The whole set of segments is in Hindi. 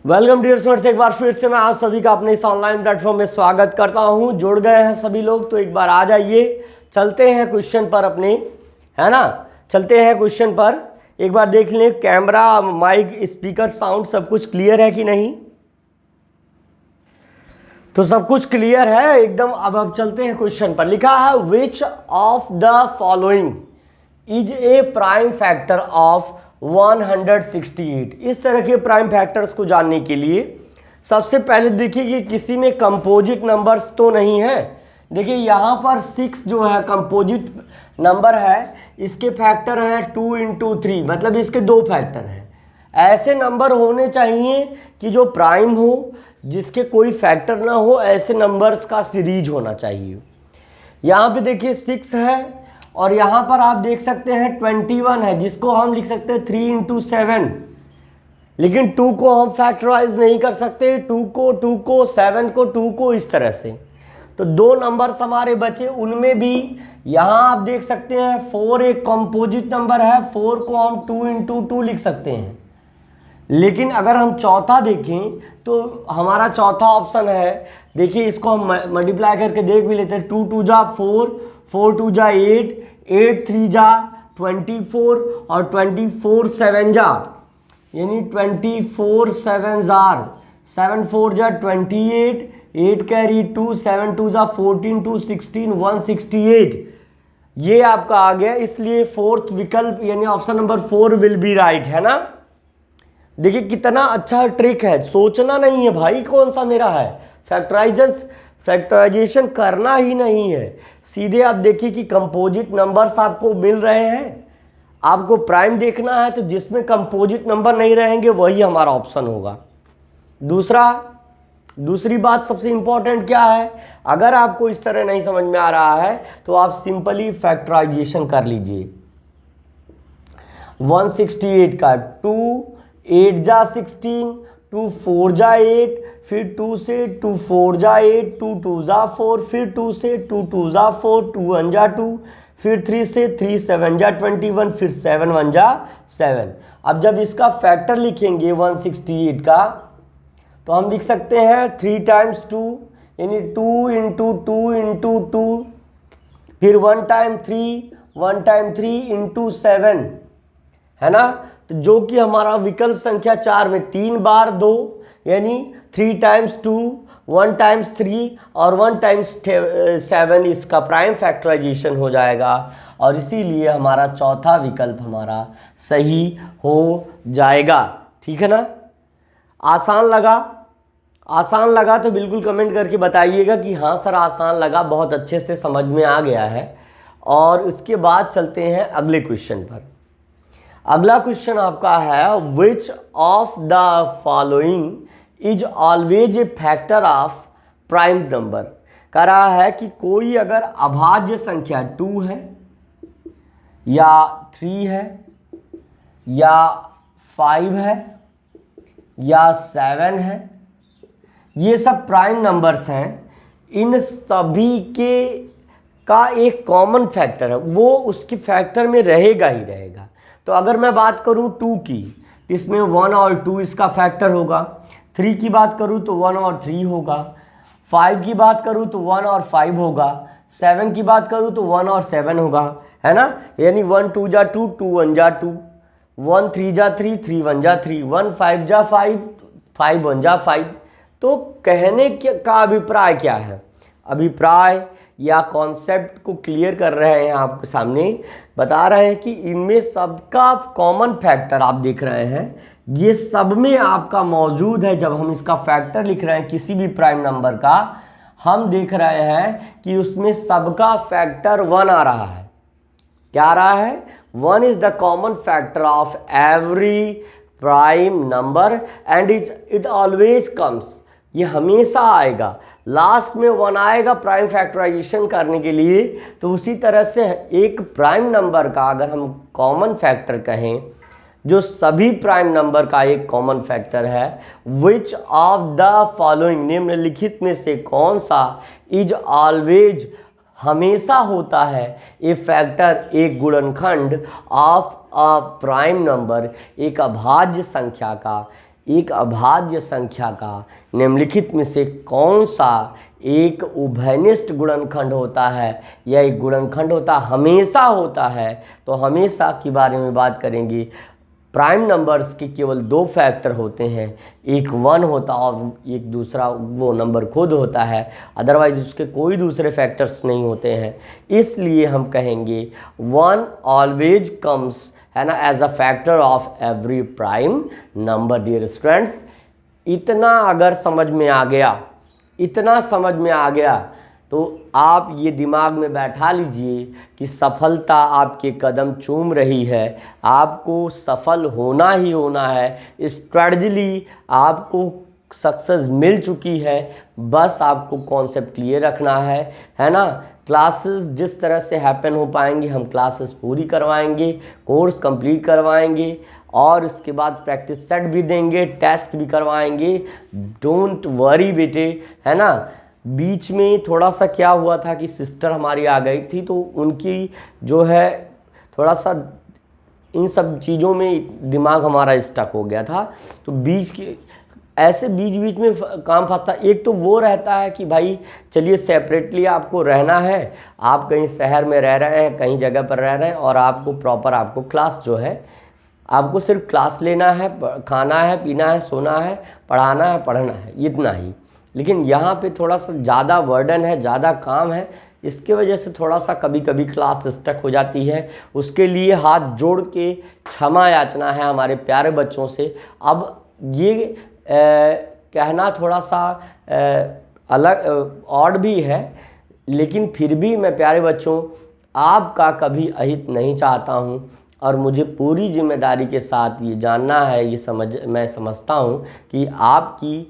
वेलकम डियर स्टूडेंट्स, एक बार फिर से मैं आप सभी का अपने इस ऑनलाइन प्लेटफॉर्म में स्वागत करता हूं। जुड़ गए हैं सभी लोग तो एक बार आ जाइए, चलते हैं क्वेश्चन पर अपने, है ना। चलते हैं क्वेश्चन पर, एक बार देख लें कैमरा, माइक, स्पीकर, साउंड सब कुछ क्लियर है कि नहीं। तो सब कुछ क्लियर है एकदम। अब चलते हैं क्वेश्चन पर। लिखा है which of the following is a prime factor of 168। इस तरह के प्राइम फैक्टर्स को जानने के लिए सबसे पहले देखिए कि किसी में कंपोजिट नंबर्स तो नहीं है। देखिए यहाँ पर 6 जो है कंपोजिट नंबर है, इसके फैक्टर हैं 2 इंटू 3, मतलब इसके 2 फैक्टर हैं। ऐसे नंबर होने चाहिए कि जो प्राइम हो, जिसके कोई फैक्टर ना हो, ऐसे नंबर्स का सीरीज होना चाहिए। यहाँ पे देखिए 6 है और यहाँ पर आप देख सकते हैं 21 है, जिसको हम लिख सकते हैं 3 इंटू 7। लेकिन 2 को हम फैक्टराइज नहीं कर सकते, 2 को 7 को 2 को इस तरह से। तो 2 नंबर्स हमारे बचे, उनमें भी यहाँ आप देख सकते हैं 4 एक कंपोजिट नंबर है, 4 को हम 2 इंटू 2 लिख सकते हैं। लेकिन अगर हम चौथा देखें तो हमारा चौथा ऑप्शन है, देखिए इसको हम मल्टीप्लाई करके देख भी लेते हैं। 2 2 जा 4, 4 2 जा 8, 8 3 जा 24 और 24 7 जा, यानी 24 7 जार, 7 4 जा 28, 8 कैरी 2, 7 2 जा 14 2 16 168। ये आपका आ गया, इसलिए फोर्थ विकल्प यानी option number 4 will be right, है ना। देखिए कितना अच्छा ट्रिक है, सोचना नहीं है भाई कौन सा मेरा है, फैक्टराइजेशन करना ही नहीं है। सीधे आप देखिए कि कंपोजिट नंबर्स आपको मिल रहे हैं, आपको प्राइम देखना है तो जिसमें कंपोजिट नंबर नहीं रहेंगे वही हमारा ऑप्शन होगा। दूसरी बात सबसे इंपॉर्टेंट क्या है, अगर आपको इस तरह नहीं समझ में आ रहा है तो आप सिंपली फैक्टराइजेशन कर लीजिए। 168 का 2 8 जा 16, 2 4 जा 8, फिर 2 से 2 4 जा 8, 2 2 जा 4, फिर 2 से 2 2 जा 4, 2 1 जा 2, फिर 3 से 3 7 जा 21, फिर 7 1 जा 7। अब जब इसका फैक्टर लिखेंगे 168 का, तो हम लिख सकते हैं 3 टाइम्स 2, यानी 2 इंटू 2 इंटू 2, फिर 1 टाइम 3 इंटू 7, है ना। तो जो कि हमारा विकल्प संख्या 4 में 3 बार 2, यानी 3 टाइम्स 2, 1 टाइम्स 3 और 1 टाइम्स 7 इसका प्राइम फैक्टराइजेशन हो जाएगा और इसीलिए हमारा चौथा विकल्प हमारा सही हो जाएगा। ठीक है ना। आसान लगा तो बिल्कुल कमेंट करके बताइएगा कि हाँ सर आसान लगा, बहुत अच्छे से समझ में आ गया है। और उसके बाद चलते हैं अगले क्वेश्चन पर। अगला क्वेश्चन आपका है which of the following is always a factor of prime number. कह रहा है कि कोई अगर अभाज्य संख्या 2 है या 3 है या 5 है या 7 है, ये सब प्राइम नंबर्स हैं, इन सभी के का एक कॉमन फैक्टर है, वो उसके फैक्टर में रहेगा ही रहेगा। तो अगर मैं बात करूं 2 की, तो इसमें 1 और 2 इसका फैक्टर होगा। 3 की बात करूं तो 1 और 3 होगा। 5 की बात करूं तो 1 और 5 होगा। 7 की बात करूं तो 1 और 7 होगा, है ना। यानी 1 2 जा 2, 2 1 जा 2, 1 3 जा 3, 3 1 जा 3, 1 5 जा 5, 5 1 जा 5। तो कहने का अभिप्राय क्या है, अभिप्राय या कॉन्सेप्ट को क्लियर कर रहे हैं, आपके सामने बता रहे हैं कि इनमें सबका कॉमन फैक्टर आप देख रहे हैं, ये सब में आपका मौजूद है। जब हम इसका फैक्टर लिख रहे हैं किसी भी प्राइम नंबर का, हम देख रहे हैं कि उसमें सबका फैक्टर 1 आ रहा है। क्या आ रहा है? 1 is the common factor of every prime number and it always comes, ये हमेशा आएगा। लास्ट में 1 आएगा प्राइम फैक्टराइजेशन करने के लिए। तो उसी तरह से एक प्राइम नंबर का अगर हम कॉमन फैक्टर कहें, जो सभी प्राइम नंबर का एक कॉमन फैक्टर है, विच ऑफ द फॉलोइंग, निम्नलिखित में से कौन सा, इज ऑलवेज हमेशा होता है, ए फैक्टर एक गुणनखंड ऑफ अ प्राइम नंबर, एक अभाज्य संख्या का एक अभाज्य संख्या का निम्नलिखित में से कौन सा एक उभयनिष्ठ गुणनखंड होता है या एक गुणनखंड होता हमेशा होता है, तो हमेशा के बारे में बात करेंगे। प्राइम नंबर्स के केवल दो फैक्टर होते हैं, एक 1 होता है और एक दूसरा वो नंबर खुद होता है, अदरवाइज उसके कोई दूसरे फैक्टर्स नहीं होते हैं। इसलिए हम कहेंगे 1 ऑलवेज कम्स, है ना, as a factor of every prime number. Dear students, इतना अगर समझ में आ गया, इतना समझ में आ गया तो आप ये दिमाग में बैठा लीजिए कि सफलता आपके कदम चूम रही है, आपको सफल होना ही होना है। स्ट्रेटजिली आपको सक्सेस मिल चुकी है, बस आपको कॉन्सेप्ट क्लियर रखना है ना। क्लासेस जिस तरह से हैपन हो पाएंगी, हम क्लासेस पूरी करवाएंगे, कोर्स कंप्लीट करवाएंगे और उसके बाद प्रैक्टिस सेट भी देंगे, टेस्ट भी करवाएंगे। डोंट वरी बेटे, है ना। बीच में थोड़ा सा क्या हुआ था कि सिस्टर हमारी आ गई थी, तो उनकी जो है थोड़ा सा इन सब चीज़ों में दिमाग हमारा स्टक हो गया था, तो बीच के ऐसे बीच बीच में काम फंसता। एक तो वो रहता है कि भाई चलिए सेपरेटली आपको रहना है, आप कहीं शहर में रह रहे हैं, कहीं जगह पर रह रहे हैं और आपको प्रॉपर आपको क्लास जो है, आपको सिर्फ क्लास लेना है, खाना है, पीना है, सोना है, पढ़ाना है, पढ़ना है, इतना ही। लेकिन यहाँ पे थोड़ा सा ज़्यादा वर्डन है, ज़्यादा काम है, इसके वजह से थोड़ा सा कभी कभी क्लास स्टक हो जाती है। उसके लिए हाथ जोड़ के क्षमा याचना है हमारे प्यारे बच्चों से। अब ये कहना थोड़ा सा अलग ऑड भी है, लेकिन फिर भी मैं प्यारे बच्चों आपका कभी अहित नहीं चाहता हूँ और मुझे पूरी जिम्मेदारी के साथ ये जानना है, मैं समझता हूँ कि आपकी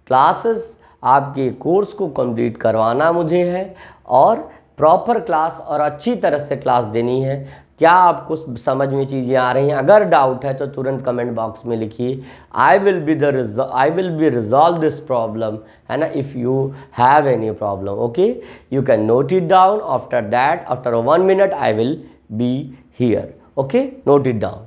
क्लासेस, आपके कोर्स को कंप्लीट करवाना मुझे है और प्रॉपर क्लास और अच्छी तरह से क्लास देनी है। क्या आपको समझ में चीज़ें आ रही हैं? अगर डाउट है तो तुरंत कमेंट बॉक्स में लिखिए। I will be resolve this problem, है ना, if you have any problem. Okay, you can note it down. After that, after 1 minute I will be here. Okay, note it down.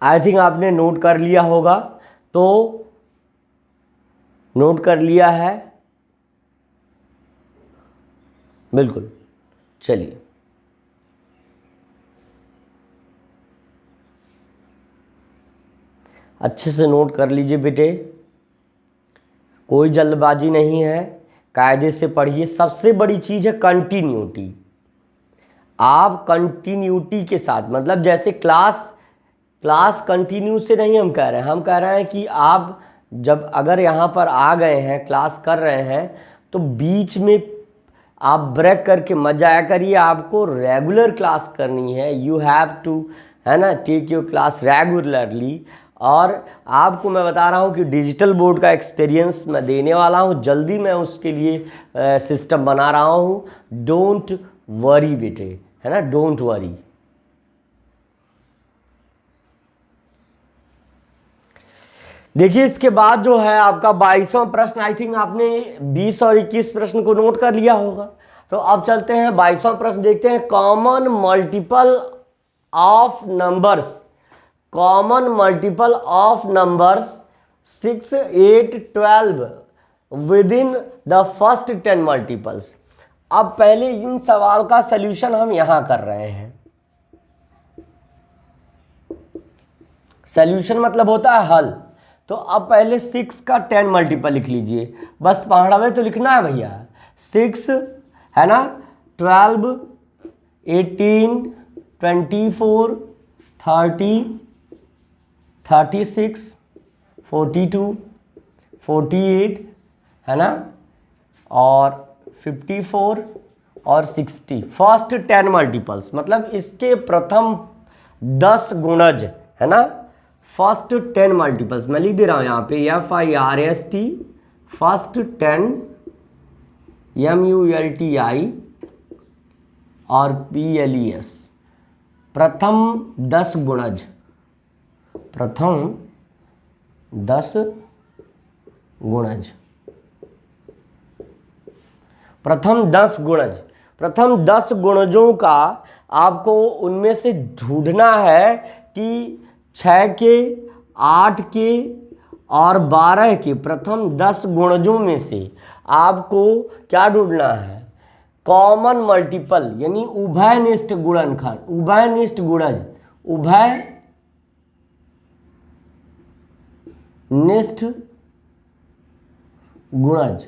I think आपने नोट कर लिया होगा, तो नोट कर लिया है, बिल्कुल। चलिए, अच्छे से नोट कर लीजिए बेटे, कोई जल्दबाजी नहीं है, कायदे से पढ़िए। सबसे बड़ी चीज़ है कंटिन्यूटी। आप कंटिन्यूटी के साथ, मतलब जैसे क्लास कंटिन्यू से नहीं हम कह रहे हैं, हम कह रहे हैं कि आप जब अगर यहाँ पर आ गए हैं, क्लास कर रहे हैं, तो बीच में आप ब्रेक करके मत जाया करिए। आपको रेगुलर क्लास करनी है, यू हैव टू, है ना, टेक योर क्लास रेगुलरली। और आपको मैं बता रहा हूँ कि डिजिटल बोर्ड का एक्सपीरियंस मैं देने वाला हूँ, जल्दी मैं उसके लिए सिस्टम बना रहा हूँ। डोंट वरी बेटे, है ना, डोंट वरी। देखिए, इसके बाद जो है आपका 22वां प्रश्न। आई थिंक आपने 20 और 21 प्रश्न को नोट कर लिया होगा। तो अब चलते हैं 22वां प्रश्न, देखते हैं। Common multiple of numbers, common multiple of numbers 6, 8, 12 with in the first 10 multiples. अब पहले इन सवाल का सल्यूशन हम यहां कर रहे हैं। सल्यूशन मतलब होता है हल। तो अब पहले 6 का 10 मल्टीपल लिख लीजिए, बस पहाड़ावे तो लिखना है भैया। 6, है ना, 12, 18, 24, 30, 36, 42, 48 है ना, और 54 और 60 फर्स्ट 10 मल्टीपल्स, मतलब इसके प्रथम 10 गुणज है ना, फर्स्ट 10 मल्टीपल्स मैं लिख दे रहा हूं यहाँ पे FIRST फर्स्ट 10 MULTI और PLES प्रथम 10 गुणज, प्रथम 10 गुणज, प्रथम 10 गुणज, प्रथम 10 गुणजों का आपको उनमें से ढूंढना है कि 6 के, 8 के और 12 के प्रथम 10 गुणजों में से आपको क्या ढूंढना है, कॉमन मल्टीपल यानी उभयनिष्ठ गुणनखंड, उभयनिष्ठ गुणज, उभयनिष्ठ गुणज।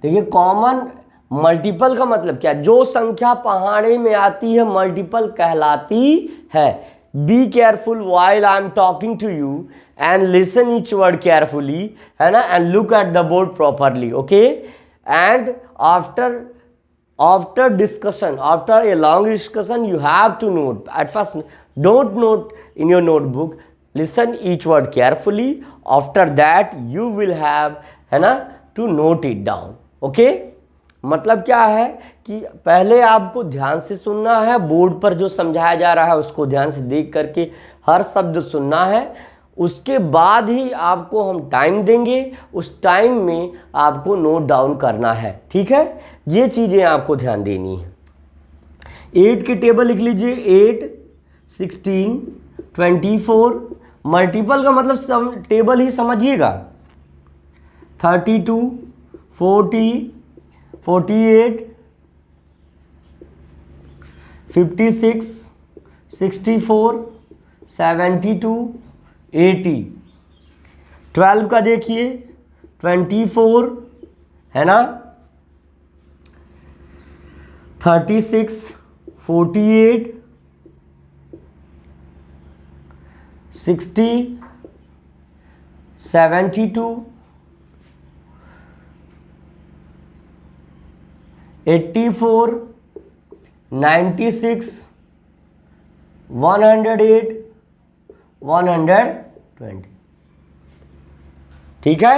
देखिए कॉमन मल्टीपल का मतलब क्या, जो संख्या पहाड़े में आती है मल्टीपल कहलाती है। Be careful while I am talking to you and listen each word carefully, है ना, and look at the board properly, okay, and after discussion, after a long discussion, you have to note. At first, don't note in your notebook. Listen each word carefully. After that, you will have, है ना, to note it down. Okay? मतलब क्या है कि पहले आपको ध्यान से सुनना है, बोर्ड पर जो समझाया जा रहा है उसको ध्यान से देख करके हर शब्द सुनना है, उसके बाद ही आपको हम टाइम देंगे, उस टाइम में आपको नोट डाउन करना है, ठीक है। ये चीज़ें आपको ध्यान देनी है। 8 की टेबल लिख लीजिए, 8, 16, 24, मल्टीपल का मतलब टेबल ही समझिएगा, 32, 40, 48, 56, 64, 72, 80। 12 का देखिए 24 है ना, 36, 48, 60, 72, 84, 96, 108, 120। ठीक है,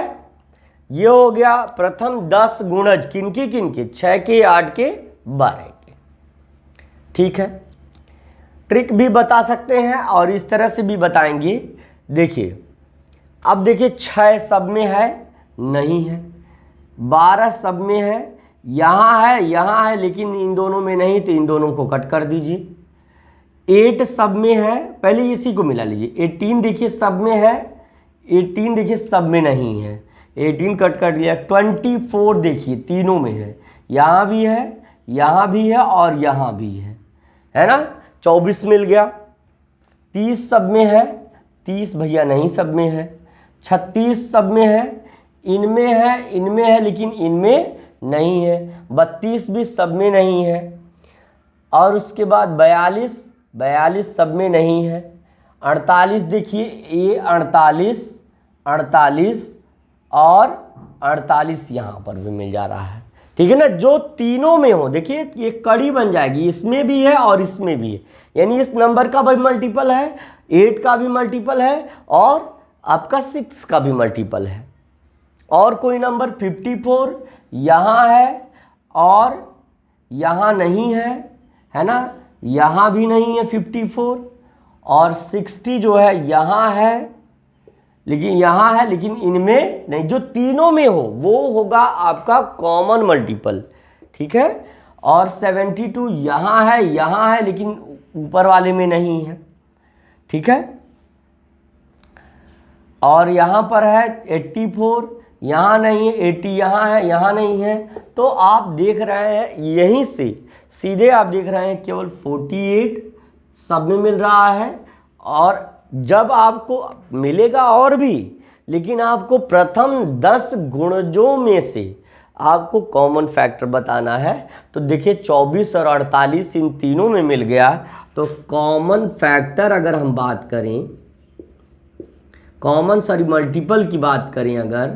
ये हो गया प्रथम 10 गुणज, किनके किनके, 6 के, 8 के, 12 के। ठीक है, ट्रिक भी बता सकते हैं और इस तरह से भी बताएंगे। देखिए अब देखिए 6 सब में है, नहीं है, 12 सब में है, यहाँ है लेकिन इन दोनों में नहीं, तो इन दोनों को कट कर दीजिए। 8 सब में है, पहले इसी को मिला लीजिए। 18 देखिए सब में है, 18 देखिए सब में नहीं है, 18 कट कर लिया। 24 देखिए तीनों में है, यहाँ भी है, यहाँ भी है और यहाँ भी है ना, 24 मिल गया। 30 सब में है, 30 भैया नहीं सब में है। 36 सब में है, इनमें है लेकिन इनमें नहीं है। 32 भी सब में नहीं है। और उसके बाद 42 सब में नहीं है। 48 देखिए, ये 48 और 48 यहाँ पर भी मिल जा रहा है। ठीक है ना, जो तीनों में हो, देखिए ये कड़ी बन जाएगी, इसमें भी है और इसमें भी है, यानी इस नंबर का भी मल्टीपल है, 8 का भी मल्टीपल है और आपका 6 का भी मल्टीपल है। और कोई नंबर 54 यहाँ है और यहाँ नहीं है ना, यहाँ भी नहीं है 54, और 60 जो है यहाँ है लेकिन इनमें नहीं। जो तीनों में हो वो होगा आपका कॉमन मल्टीपल। ठीक है, और 72 यहाँ है लेकिन ऊपर वाले में नहीं है। ठीक है, और यहाँ पर है 84, यहाँ नहीं है, 80 यहाँ नहीं है। तो आप देख रहे हैं यहीं से सीधे आप देख रहे हैं केवल 48 सब में मिल रहा है, और जब आपको मिलेगा और भी, लेकिन आपको प्रथम 10 गुणजों में से आपको कॉमन फैक्टर बताना है। तो देखिए 24 और 48 इन तीनों में मिल गया। तो कॉमन फैक्टर अगर हम बात करें, कॉमन सॉरी मल्टीपल की बात करें अगर,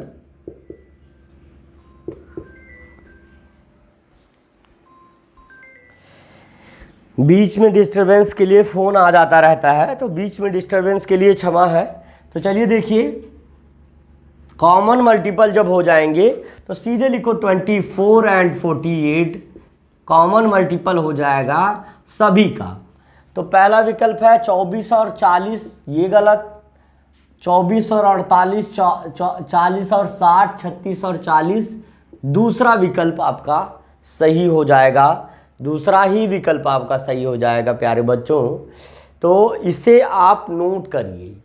बीच में डिस्टरबेंस के लिए फ़ोन आ जाता रहता है, तो बीच में डिस्टरबेंस के लिए क्षमा है। तो चलिए देखिए, कॉमन मल्टीपल जब हो जाएंगे तो सीधे लिखो 24 एंड 48 कॉमन मल्टीपल हो जाएगा सभी का। तो पहला विकल्प है 24 और 40, ये गलत। 24 और 48, 40 और 60, 36 और 40 दूसरा विकल्प आपका सही हो जाएगा, दूसरा ही विकल्प आपका सही हो जाएगा प्यारे बच्चों। तो इसे आप नोट करिए,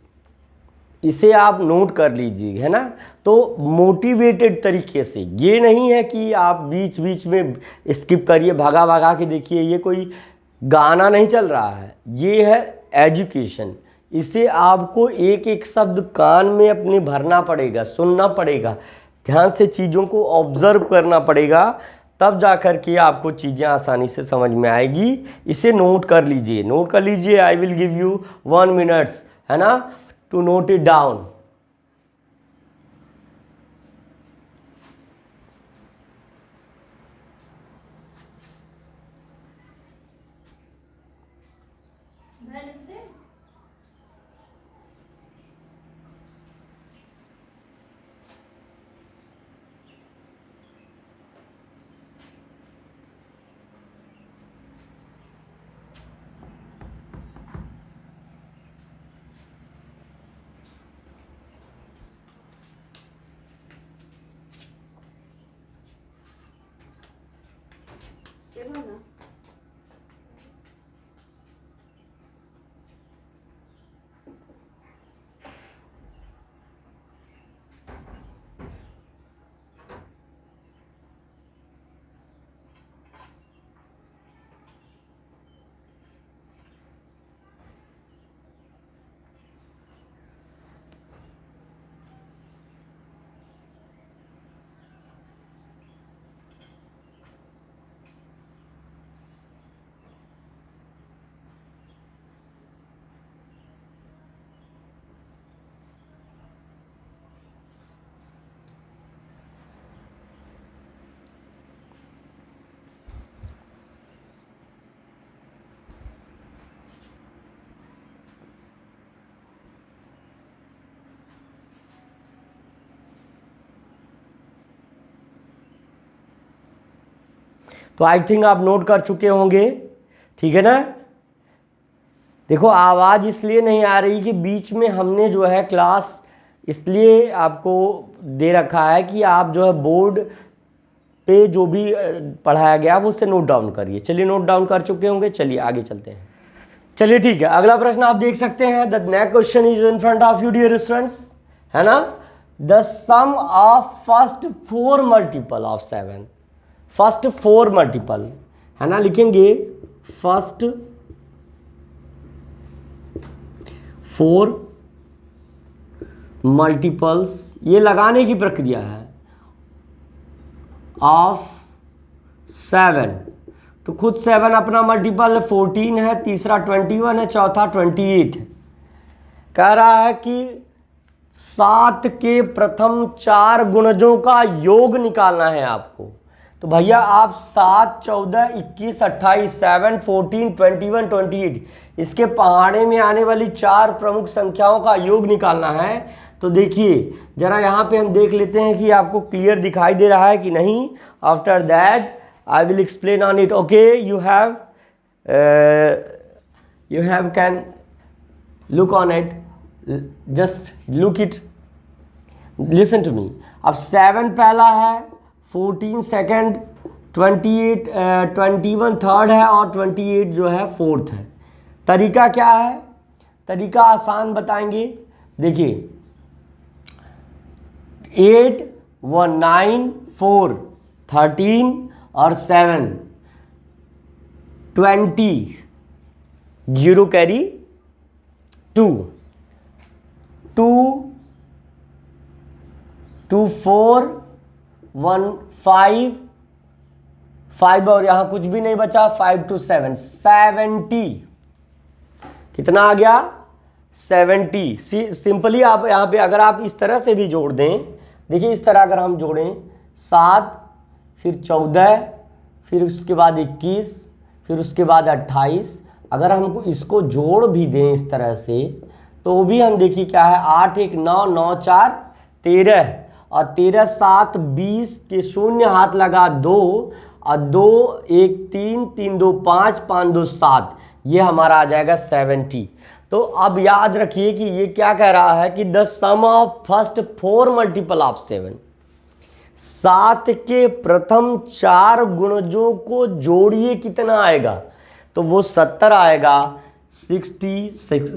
इसे आप नोट कर लीजिए, है ना। तो मोटिवेटेड तरीके से, ये नहीं है कि आप बीच बीच में स्किप करिए, भागा भागा के देखिए, ये कोई गाना नहीं चल रहा है, ये है एजुकेशन। इसे आपको एक एक शब्द कान में अपने भरना पड़ेगा, सुनना पड़ेगा, ध्यान से चीज़ों को ऑब्जर्व करना पड़ेगा, तब जा कर के आपको चीज़ें आसानी से समझ में आएगी। इसे नोट कर लीजिए, नोट कर लीजिए। I will give you 1 minutes, है ना, टू नोट इट डाउन। तो आई थिंक आप नोट कर चुके होंगे, ठीक है ना। देखो आवाज़ इसलिए नहीं आ रही कि बीच में हमने जो है क्लास इसलिए आपको दे रखा है कि आप जो है बोर्ड पे जो भी पढ़ाया गया वो उससे नोट डाउन करिए। चलिए नोट डाउन कर चुके होंगे, चलिए आगे चलते हैं। चलिए ठीक है, अगला प्रश्न आप देख सकते हैं। The next question is in front of you dear students, है ना। The sum of first 4 multiple of 7, first 4 multiple, है ना, लिखेंगे फर्स्ट 4 मल्टीपल्स, ये लगाने की प्रक्रिया है, ऑफ 7। तो खुद 7 अपना मल्टीपल 14 है, तीसरा 21 है, चौथा 28 है। कह रहा है कि 7 के प्रथम 4 गुणजों का योग निकालना है आपको। तो भैया आप 7, 14, 21, 28, 7, 14, 21, 28 इसके पहाड़े में आने वाली 4 प्रमुख संख्याओं का योग निकालना है। तो देखिए जरा यहाँ पे हम देख लेते हैं कि आपको क्लियर दिखाई दे रहा है कि नहीं। After that I will explain on it. Okay, you have can look on it, just look it, listen to me. अब 7 पहला है, 14 सेकंड, 21 थर्ड है और 28 जो है फोर्थ है। तरीका क्या है? तरीका आसान बताएंगे। देखिए 8, 1, 9, 4, 13 और 7, 20, 0 कैरी 2, 2, 4, 1, 5 और यहां कुछ भी नहीं बचा, 5 to 7, 70। कितना आ गया? 70। सिंपली आप यहाँ पे अगर आप इस तरह से भी जोड़ दें, देखिए इस तरह अगर हम जोड़ें 7 फिर 14 फिर उसके बाद 21 फिर उसके बाद 28, अगर हमको इसको जोड़ भी दें इस तरह से तो भी हम देखिए क्या है 8 1 9 9 4 13 और 13 7 20 के शून्य हाथ लगा 2 और 2 1 3 3 2 5 5 2 7, ये हमारा आ जाएगा 70। तो अब याद रखिए कि ये क्या कह रहा है कि the sum of first 4 multiple of 7, 7 के प्रथम 4 गुणजों को जोड़िए कितना आएगा, तो वो 70 आएगा। 60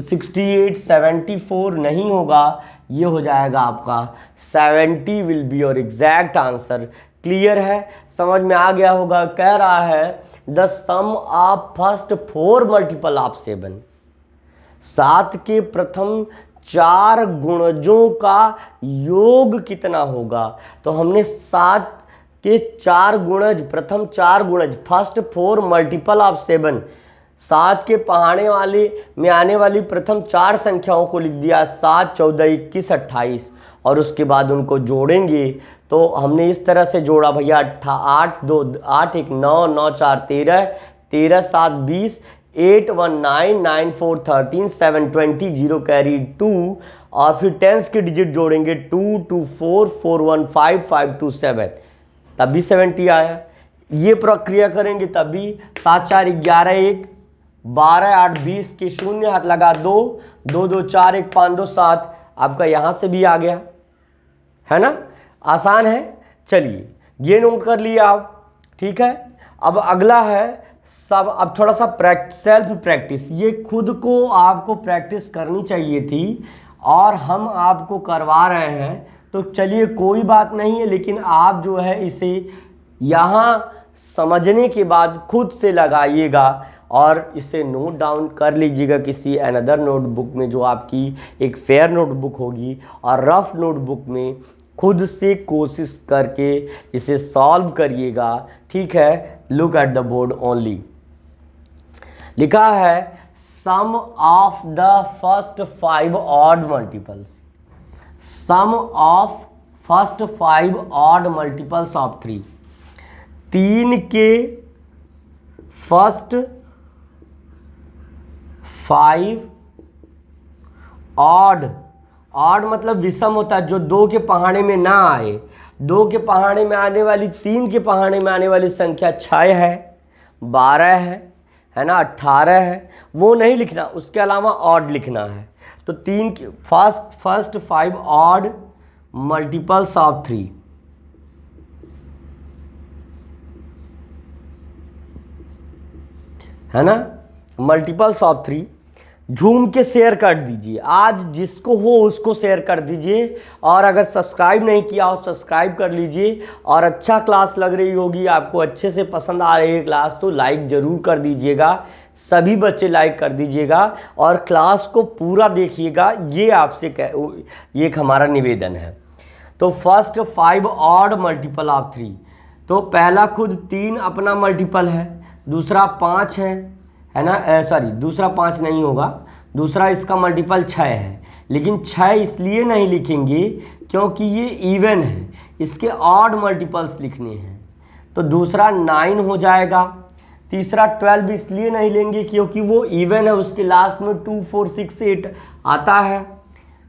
68 74 नहीं होगा, ये हो जाएगा आपका 70 will be your exact answer. Clear है, समझ में आ गया होगा। कह रहा है the sum of first 4 multiple of 7, 7 के प्रथम 4 गुणजों का योग कितना होगा, तो हमने 7 के 4 गुणज, प्रथम 4 गुणज, फर्स्ट 4 मल्टीपल ऑफ 7, 7 के पहाड़े वाले में आने वाली प्रथम 4 संख्याओं को लिख दिया 7 14 21 28 और उसके बाद उनको जोड़ेंगे तो हमने इस तरह से जोड़ा भैया 8 2 8 1 9 9 4 13 13 7 20 8 1 9 9 4 13 7 20 0 कैरी 2 और फिर टेंस के डिजिट जोड़ेंगे 2 2 4 4 1 5 5 2 7, तब भी 70 आया। ये प्रक्रिया करेंगे तब भी 7 4 11 1 12 8 20 के शून्य हाथ लगा 2 2 2 4 1 5 2 7, आपका यहाँ से भी आ गया है ना, आसान है। चलिए ये नोट कर लिए आप, ठीक है। अब अगला है सब, अब थोड़ा सा सेल्फ प्रैक्टिस, ये खुद को आपको प्रैक्टिस करनी चाहिए थी और हम आपको करवा रहे हैं, तो चलिए कोई बात नहीं है, लेकिन आप जो है इसे यहाँ समझने के बाद खुद से लगाइएगा और इसे नोट डाउन कर लीजिएगा किसी अनदर नोटबुक में जो आपकी एक फेयर नोटबुक होगी, और रफ नोटबुक में खुद से कोशिश करके इसे सॉल्व करिएगा, ठीक है। Look at the board only. लिखा है sum of the first 5 odd multiples, sum of first 5 odd multiples of 3, 3 के फर्स्ट 5 ऑड, ऑड मतलब विषम होता है, जो 2 के पहाड़े में ना आए। 2 के पहाड़े में आने वाली, 3 के पहाड़े में आने वाली संख्या 6 है, 12 है ना, 18 है, वो नहीं लिखना, उसके अलावा ऑड लिखना है। तो 3 के फर्स्ट 5 ऑड मल्टीपल्स ऑफ 3, है ना, मल्टीपल्स ऑफ 3। झूम के शेयर कर दीजिए, आज जिसको हो उसको शेयर कर दीजिए, और अगर सब्सक्राइब नहीं किया हो सब्सक्राइब कर लीजिए। और अच्छा क्लास लग रही होगी आपको, अच्छे से पसंद आ रही है क्लास, तो लाइक ज़रूर कर दीजिएगा, सभी बच्चे लाइक कर दीजिएगा और क्लास को पूरा देखिएगा, ये आपसे ये एक हमारा निवेदन है। तो फर्स्ट 5 ऑड मल्टीपल ऑफ 3, तो पहला खुद 3 अपना मल्टीपल है, दूसरा 5 है ना, सॉरी दूसरा 5 नहीं होगा, दूसरा इसका मल्टीपल 6 है, लेकिन 6 इसलिए नहीं लिखेंगे क्योंकि ये इवन है, इसके ऑड मल्टीपल्स लिखने हैं, तो दूसरा 9 हो जाएगा। तीसरा 12 इसलिए नहीं लेंगे क्योंकि वो इवन है, उसके लास्ट में 2 4 6 8 आता है।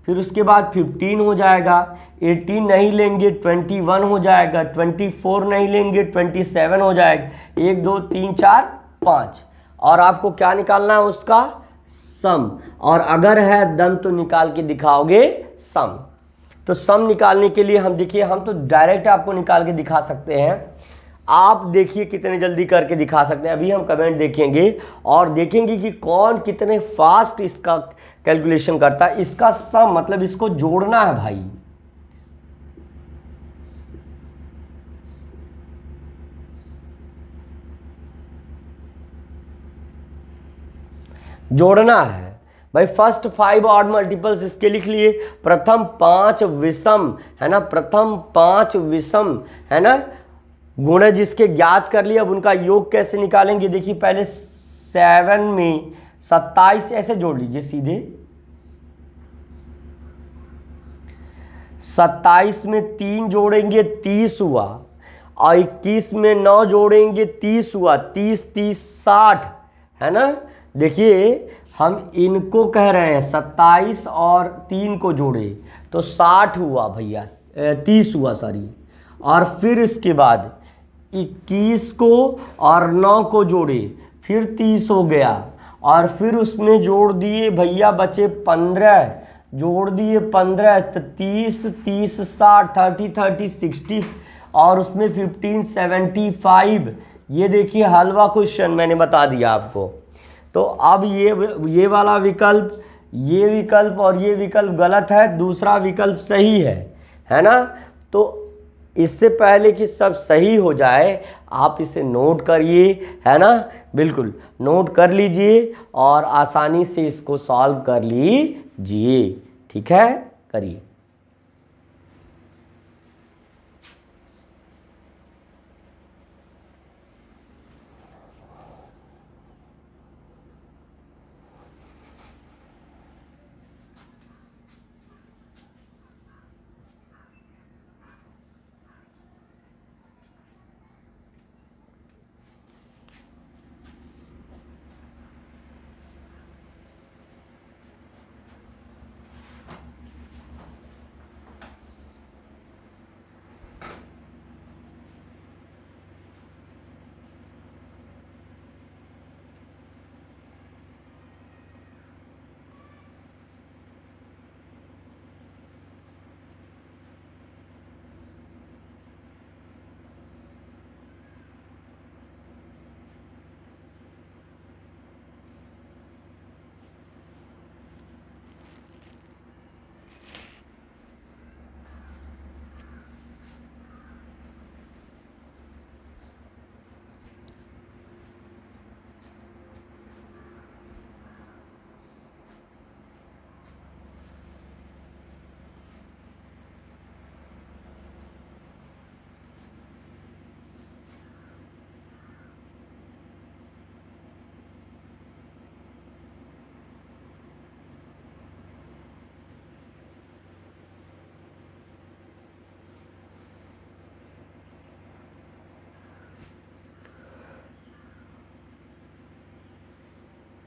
फिर उसके बाद 15 हो जाएगा, 18 नहीं लेंगे, 21 हो जाएगा, 24 नहीं लेंगे, 27 हो जाएगा, 1 2 3 4 5, और आपको क्या निकालना है उसका सम, और अगर है दम तो निकाल के दिखाओगे सम। तो सम निकालने के लिए हम देखिए, हम तो डायरेक्ट आपको निकाल के दिखा सकते हैं, आप देखिए कितने जल्दी करके दिखा सकते हैं। अभी हम कमेंट देखेंगे और देखेंगे कि कौन कितने फास्ट इसका कैलकुलेशन करता है। इसका सम मतलब इसको जोड़ना है भाई, जोड़ना है भाई। फर्स्ट 5 ऑड मल्टीपल्स इसके लिख लिए, प्रथम 5 विषम है ना, प्रथम 5 विषम है ना गुण जिसके ज्ञात कर लिए। अब उनका योग कैसे निकालेंगे, देखिए पहले 7 में 27 ऐसे जोड़ लीजिए सीधे, 27 में 3 जोड़ेंगे 30 हुआ, और 21 में 9 जोड़ेंगे 30 हुआ, 30 30 60, है ना। देखिए हम इनको कह रहे हैं 27 और 3 को जोड़े तो 60 हुआ भैया, 30 हुआ सॉरी, और फिर इसके बाद 21 को और 9 को जोड़े फिर 30 हो गया, और फिर उसमें जोड़ दिए भैया बचे 15, जोड़ दिए 15 तो 30 30 60 30 30 60, और उसमें 15 75। ये देखिए हलवा क्वेश्चन मैंने बता दिया आपको। तो अब ये वाला विकल्प, ये विकल्प और ये विकल्प गलत है, दूसरा विकल्प सही है ना। तो इससे पहले कि सब सही हो जाए आप इसे नोट करिए, है ना, बिल्कुल नोट कर लीजिए और आसानी से इसको सॉल्व कर लीजिए, ठीक है, करिए।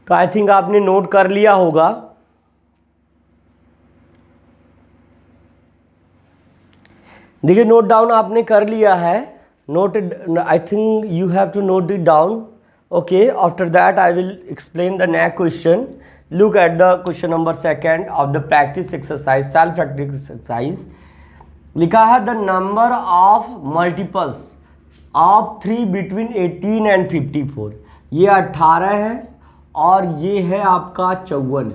तो आई थिंक आपने नोट कर लिया होगा। देखिए नोट डाउन आपने कर लिया है, note, I think you have to note it down. Okay, after that I will explain the next question. Look at the question number 2 of the practice exercise, self practice exercise. लिखा है the number of multiples of 3 between 18 and 54। ये 18 है और ये है आपका 54।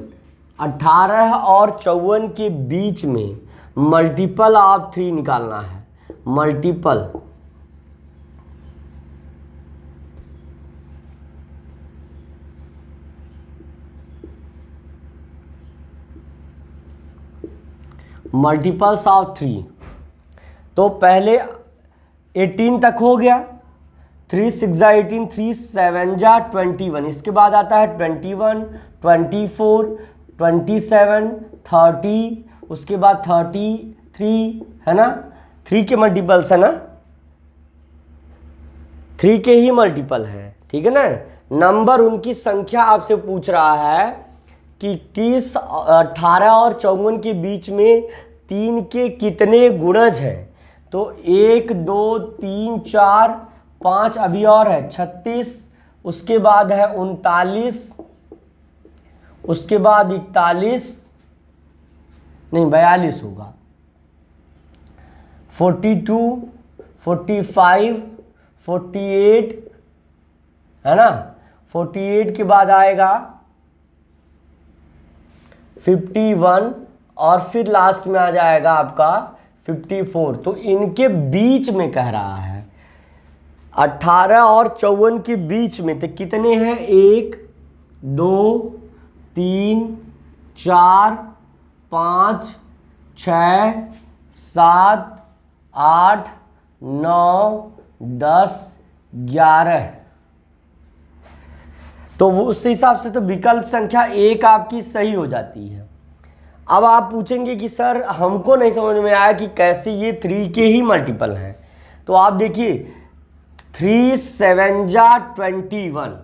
18 और 54 के बीच में मल्टीपल ऑफ 3 निकालना है। Multiple multiples of 3। तो पहले 18 तक हो गया, 3 6 जा 18, 3 7 जा 21। इसके बाद आता है 21, 24, 27, 30, उसके बाद 33, है ना। 3 के मल्टीपल्स है ना, 3 के ही मल्टीपल है, ठीक है ना। नंबर उनकी संख्या आपसे पूछ रहा है कि किस 18 और 54 के बीच में 3 के कितने गुणज हैं। तो 1 2 3 4 5 अभी और है 36, उसके बाद है 39, उसके बाद 41, नहीं 42 होगा, 42, 45, 48, है ना। 48 के बाद आएगा 51 और फिर लास्ट में आ जाएगा आपका 54। तो इनके बीच में कह रहा है 18 और 54 के बीच में तो कितने हैं, 1 2 3 4 5 6 7 8 9 10 11। तो वो उस हिसाब से तो विकल्प संख्या 1 आपकी सही हो जाती है। अब आप पूछेंगे कि सर हमको नहीं समझ में आया कि कैसे ये 3 के ही मल्टीपल हैं। तो आप देखिए 3 7 जा 21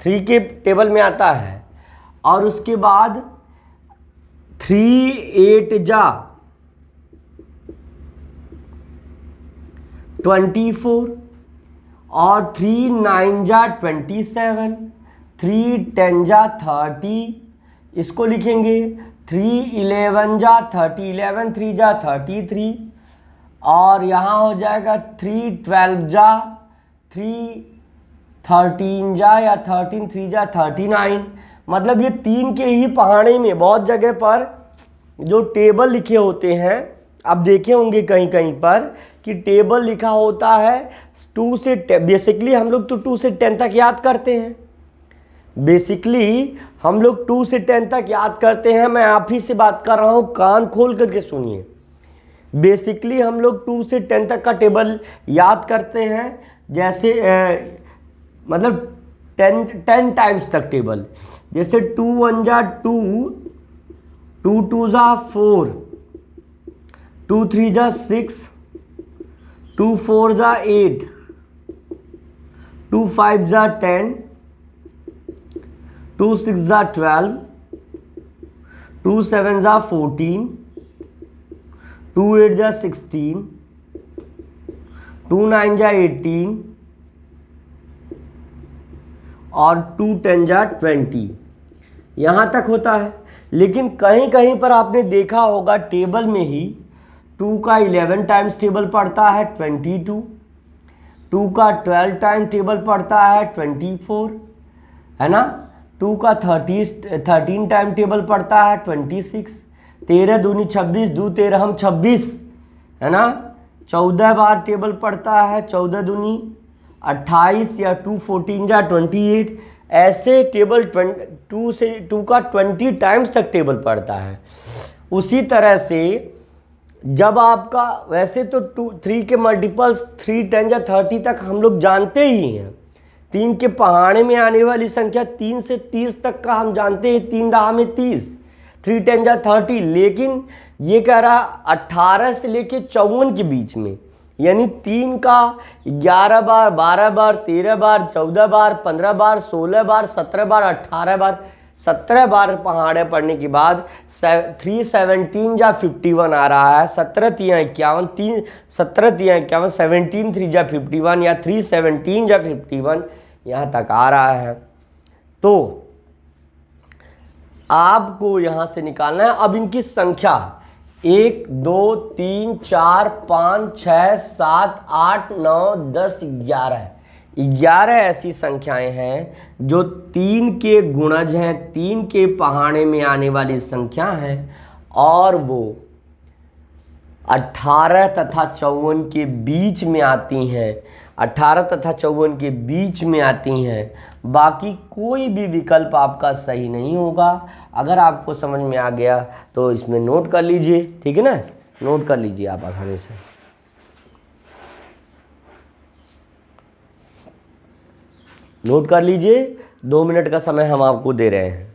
3 के टेबल में आता है, और उसके बाद 3 8 जा 24 और 3 9 जा 27, 3 10 जा 30, इसको लिखेंगे 3 11 जा 30, 11 3 जा 33, और यहाँ हो जाएगा 3 12 जा 3 13 जा या 13 3 जा 39। मतलब ये 3 के ही पहाड़े में बहुत जगह पर जो टेबल लिखे होते हैं, आप देखे होंगे कहीं कहीं पर कि टेबल लिखा होता है 2 से 10। बेसिकली हम लोग तो 2 से 10 तक याद करते हैं, बेसिकली हम लोग 2 से 10 तक याद करते हैं। मैं आप ही से बात कर रहा हूँ, कान खोल करके सुनिए। बेसिकली हम लोग 2 से 10 तक का टेबल याद करते हैं, जैसे मतलब 10 टाइम्स तक टेबल, जैसे 2 1 जा 2, 2 2 जा 4, 2 3 जा 6, 2 4 जा 8, 2 5 जा 10, 2 6 जा 12, 2 7 जा 14, 2 8 जा 16, 2 9 जा 18 और 2 10 जा 20। यहाँ तक होता है। लेकिन कहीं कहीं पर आपने देखा होगा टेबल में ही 2 का 11 टाइम्स टेबल पड़ता है 22, 2 का 12 टाइम टेबल पड़ता है 24, है ना। 2 का 13 टाइम टेबल पड़ता है 26, 13 दूनी 26, 2 13 हम 26, है ना। 14 बार टेबल पड़ता है 14 दूनी 28 या 2 14 जा 28। ऐसे टेबल 2 का 20 टाइम्स तक टेबल पड़ता है। उसी तरह से जब आपका वैसे तो 3 के मल्टीपल्स 3 10 या 30 तक हम लोग जानते ही हैं। 3 के पहाड़े में आने वाली संख्या 3 से 30 तक का हम जानते हैं, 3 दहा में 30, 3 10 या 30। लेकिन ये कह रहा 18 से लेके 54 के बीच में, यानी 3 का 11 बार, 12 बार, 13 बार, 14 बार, 15 बार, 16 बार, 17 बार, 18 बार, 17 बार पहाड़े पढ़ने के बाद 3 17 जा 51 आ रहा है। 17 3 51, 17 3 51, 17 3 जा 51 या 3 17 जा 51 यहाँ तक आ रहा है। तो आपको यहाँ से निकालना है। अब इनकी संख्या 1 2 3 4 5 6 7 8 9 10 11 ऐसी संख्याएं हैं जो 3 के गुणज हैं, 3 के पहाड़े में आने वाली संख्या हैं, और वो 18 तथा 54 के बीच में आती हैं। 18 तथा 54 के बीच में आती हैं। बाकी कोई भी विकल्प आपका सही नहीं होगा। अगर आपको समझ में आ गया तो इसमें नोट कर लीजिए, ठीक है ना। नोट कर लीजिए आप आसानी से। नोट कर लीजिए, 2 मिनट का समय हम आपको दे रहे हैं।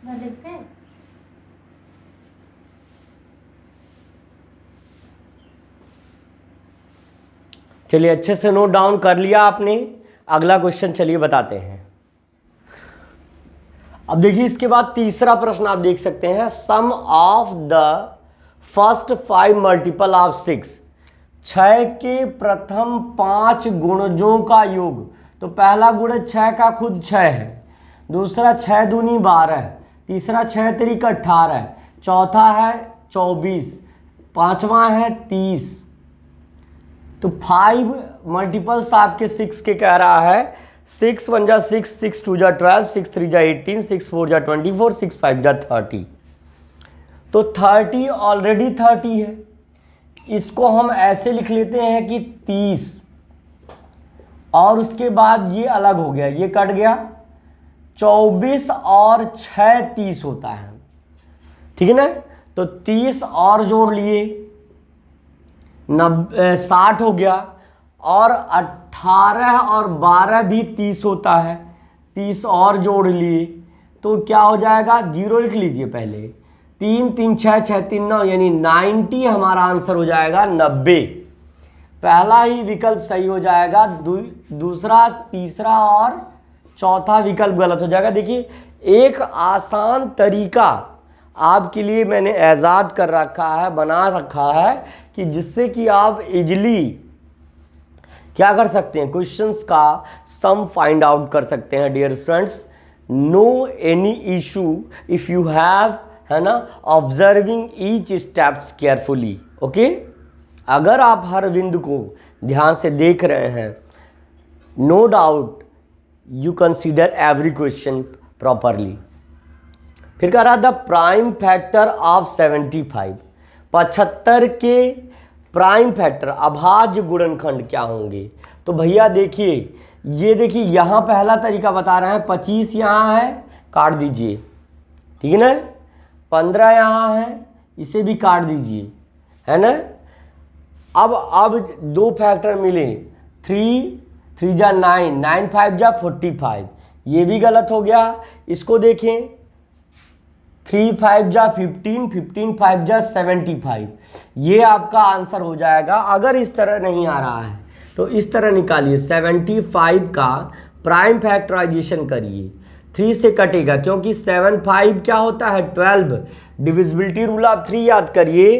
लिखते हैं। चलिए, अच्छे से नोट डाउन कर लिया आपने। अगला क्वेश्चन चलिए बताते हैं। अब देखिए, इसके बाद तीसरा प्रश्न आप देख सकते हैं, sum of the first 5 multiple of 6, 6 के प्रथम 5 गुणजों का योग। तो पहला गुण 6 का खुद 6 है, दूसरा 6 दूनी 12, तीसरा 6 तरीक 18, चौथा है 24, पांचवा है 30। तो 5 मल्टीपल्स आपके 6 के कह रहा है। 6 1 जा 6, 6 2 जा 12, 6 3 जा 18, 6 4 जा 24, 6 5 जा 30। तो 30 ऑलरेडी 30 है, इसको हम ऐसे लिख लेते हैं कि 30, और उसके बाद ये अलग हो गया, ये कट गया। 24 और 6 30 होता है, ठीक है ना। तो 30 और जोड़ लिए, 60 हो गया, और 18 और 12 भी 30 होता है, 30 और जोड़ लिए तो क्या हो जाएगा, 0 लिख लीजिए पहले। 3 3 6 6 3 9, यानी 90 हमारा आंसर हो जाएगा, 90। पहला ही विकल्प सही हो जाएगा, दूसरा, तीसरा और चौथा विकल्प गलत हो जाएगा। देखिए, एक आसान तरीका आपके लिए मैंने ऐजाद कर रखा है, बना रखा है, कि जिससे कि आप इजली क्या कर सकते हैं, क्वेश्चंस का सम फाइंड आउट कर सकते हैं। Dear students, no any issue if you have, है ना, observing each steps carefully. Okay, अगर आप हर बिंदु को ध्यान से देख रहे हैं, no doubt you consider every question properly. फिर कह रहा था प्राइम फैक्टर ऑफ 75, 75 के प्राइम फैक्टर, अभाज्य गुणनखंड क्या होंगे। तो भैया देखिए, ये देखिए यहाँ पहला तरीका बता रहे हैं, 25 यहाँ है, काट दीजिए, ठीक है ना। 15 यहाँ है, इसे भी काट दीजिए, है ना। अब दो फैक्टर मिले, 3 3 जा 9, 9 5 जा 45, ये भी गलत हो गया। इसको देखें, 3 5 जा 15, 15 5 जा 75, ये आपका आंसर हो जाएगा। अगर इस तरह नहीं आ रहा है तो इस तरह निकालिए, 75 का प्राइम फैक्टराइजेशन करिए, 3 से कटेगा, क्योंकि 7 5 क्या होता है, 12। डिविजिबिलिटी रूल ऑफ 3 याद करिए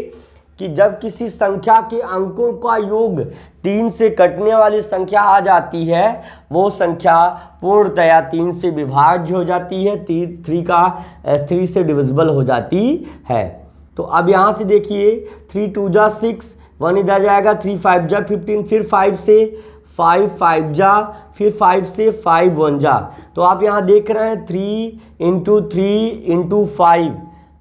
कि जब किसी संख्या के अंकों का योग 3 से कटने वाली संख्या आ जाती है, वो संख्या पूर्णतया 3 से विभाज्य हो जाती है, 3 से डिविजिबल हो जाती है। तो अब यहाँ से देखिए, 3 2 जा 6, 1 इधर जाएगा, 3 5 जा 15, फिर 5 से 5 5 जा, फिर 5 से 5 1 जा। तो आप यहाँ देख रहे हैं 3 इंटू 3 इंटू 5,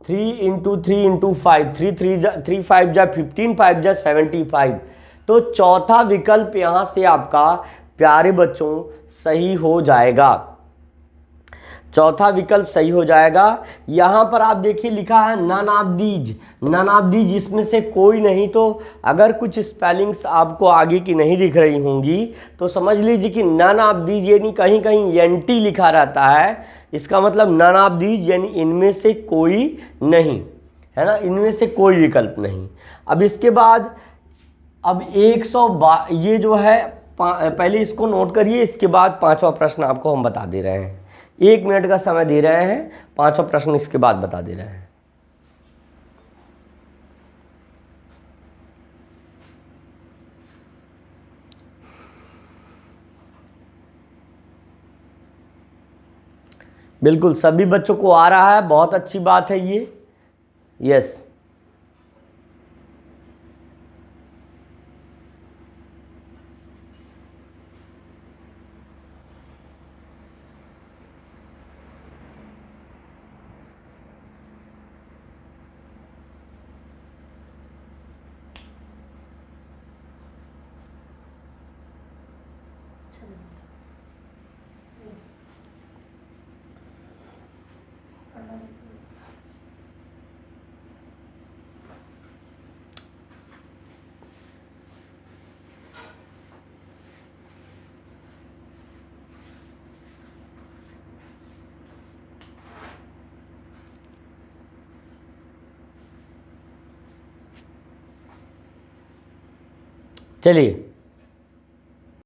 3 इंटू 3 इंटू 5, 3 5 जा 15, 5 जा 75। तो चौथा विकल्प यहाँ से आपका प्यारे बच्चों सही हो जाएगा, चौथा विकल्प सही हो जाएगा। यहाँ पर आप देखिए लिखा है none of these, none of these, इसमें से कोई नहीं। तो अगर कुछ स्पेलिंग्स आपको आगे की नहीं दिख रही होंगी तो समझ लीजिए कि नन ऑफ दीज यानी कहीं कहीं एनटी लिखा रहता है, इसका मतलब नन ऑफ दीज यानी इनमें से कोई नहीं, है ना, इनमें से कोई विकल्प नहीं। अब इसके बाद अब 100 ये जो है, पहले इसको नोट करिए, इसके बाद पांचवा प्रश्न आपको हम बता दे रहे हैं। 1 मिनट का समय दे रहे हैं, पांचवा प्रश्न इसके बाद बता दे रहे हैं। बिल्कुल सभी बच्चों को आ रहा है, बहुत अच्छी बात है ये। यस, चलिए